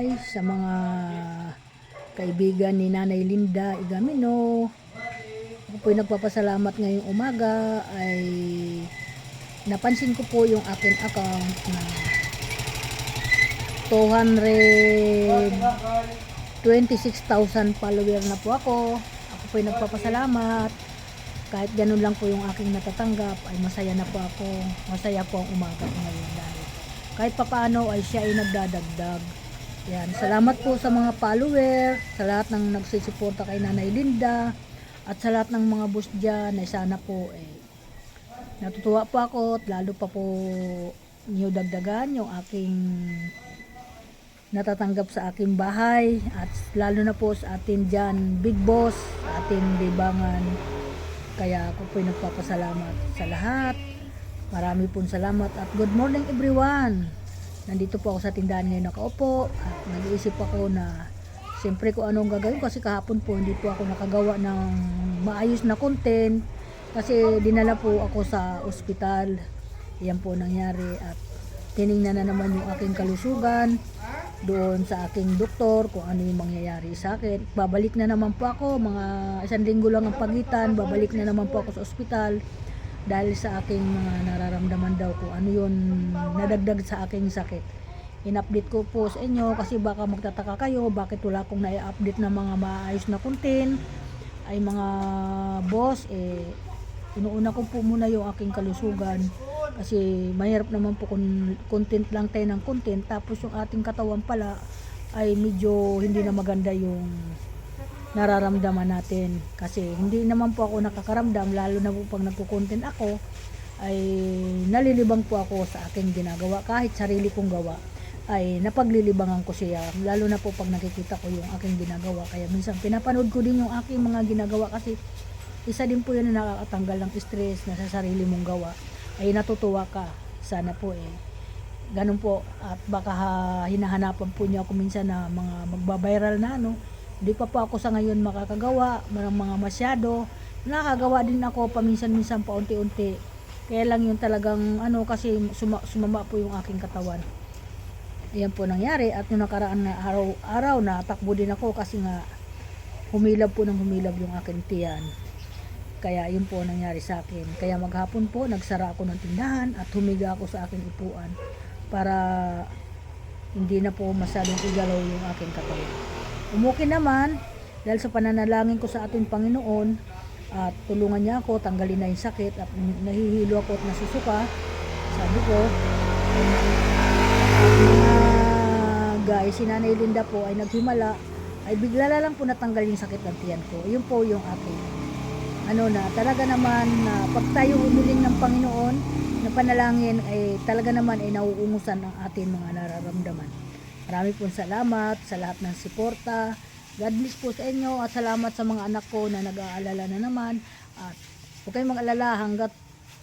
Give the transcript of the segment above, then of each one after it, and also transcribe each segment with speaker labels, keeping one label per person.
Speaker 1: bye sa mga kaibigan ni Nanay Linda Igamino. Ako po'y nagpapasalamat ngayong umaga ay napansin ko po yung akin account na 226,000 follower na po ako. Ako po'y nagpapasalamat. Kahit ganun lang po yung aking natatanggap ay masaya na po ako. Masaya po ang umaga ko ngayon dahil kahit papaano ay siya ay nagdadagdag. Yan. Salamat po sa mga follower, sa lahat ng nagsusuporta kay Nanay Linda at sa lahat ng mga boss dyan ay sana po natutuwa po ako at lalo pa po niyo dagdagan yung aking natatanggap sa aking bahay at lalo na po sa atin dyan big boss, sa ating libangan. Kaya ako po'y nagpapasalamat sa lahat. Marami pong salamat at good morning everyone. Nandito po ako sa tindahan ngayon nakaupo at nag-iisip ako na siyempre kung anong gagawin kasi kahapon po hindi po ako nakagawa ng maayos na content kasi dinala po ako sa ospital. Yan po nangyari at tiningnan na naman yung aking kalusugan doon sa aking doktor kung ano yung mangyayari sa akin. Babalik na naman po ako, mga 1 linggo lang ang pagitan, babalik na naman po ako sa ospital dahil sa aking mga nararamdaman daw kung ano yun nadagdag sa aking sakit. In-update ko po sa inyo kasi baka magtataka kayo bakit wala akong na-update na mga maayos na content. Ay mga boss, inuuna ko po muna yung aking kalusugan kasi mahirap naman po kung content lang tayo ng content tapos yung ating katawan pala ay medyo hindi na maganda yung nararamdaman natin kasi hindi naman po ako nakakaramdam lalo na po pag nagko-content ako ay nalilibang po ako sa aking ginagawa kahit sarili kong gawa ay napaglilibangan ko siya lalo na po pag nakikita ko yung aking ginagawa kaya minsan pinapanood ko din yung aking mga ginagawa kasi isa din po yun na nakakatanggal ng stress na sa sarili mong gawa ay natutuwa ka. Sana po ganun po at baka hinahanapan po niyo ako minsan na mga magbabiral na hindi pa po ako sa ngayon makakagawa ng mga masyado. Nakakagawa din ako paminsan-minsan pa unti-unti. Kaya lang yung talagang kasi sumama po yung aking katawan. Ayan po nangyari at yung nakaraan na araw na takbo din ako kasi nga humilab po ng humilab yung aking tiyan. Kaya yun po nangyari sa akin. Kaya maghapon po nagsara ako ng tindahan at humiga ako sa aking upuan para hindi na po masyadong igalaw yung aking katawan. Umukin naman dahil sa pananalangin ko sa ating Panginoon at tulungan niya ako tanggalin na yung sakit at nahihilo ako at nasusuka. Sabi ko guys, si Nanay Linda po ay naghimala ay bigla lang po natanggal yung sakit ng tiyan ko. Yun po yung aking na talaga naman na pag tayo humiling ng Panginoon na panalangin ay talaga naman ay nauungusan ang ating mga nararamdaman. Marami pong salamat sa lahat ng suporta. God bless po sa inyo at salamat sa mga anak ko na nag-aalala na naman at huwag kayong mag-alala hanggat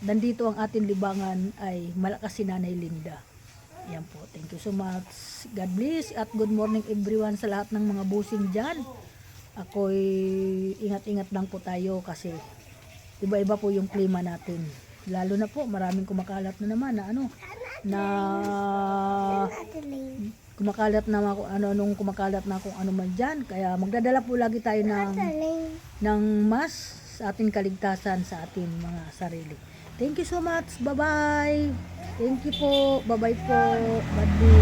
Speaker 1: nandito ang ating libangan ay malakas si Nanay Linda. Yan po. Thank you so much. God bless at good morning everyone sa lahat ng mga busing dyan. Ako'y ingat-ingat lang po tayo kasi iba-iba po yung klima natin. Lalo na po maraming kumakalat na naman kumakalat na kumakalat na kung ano man dyan. Kaya magdadala po lagi tayo ng mask sa ating kaligtasan sa ating mga sarili. Thank you so much. Bye-bye. Thank you po. Bye-bye po. God bless.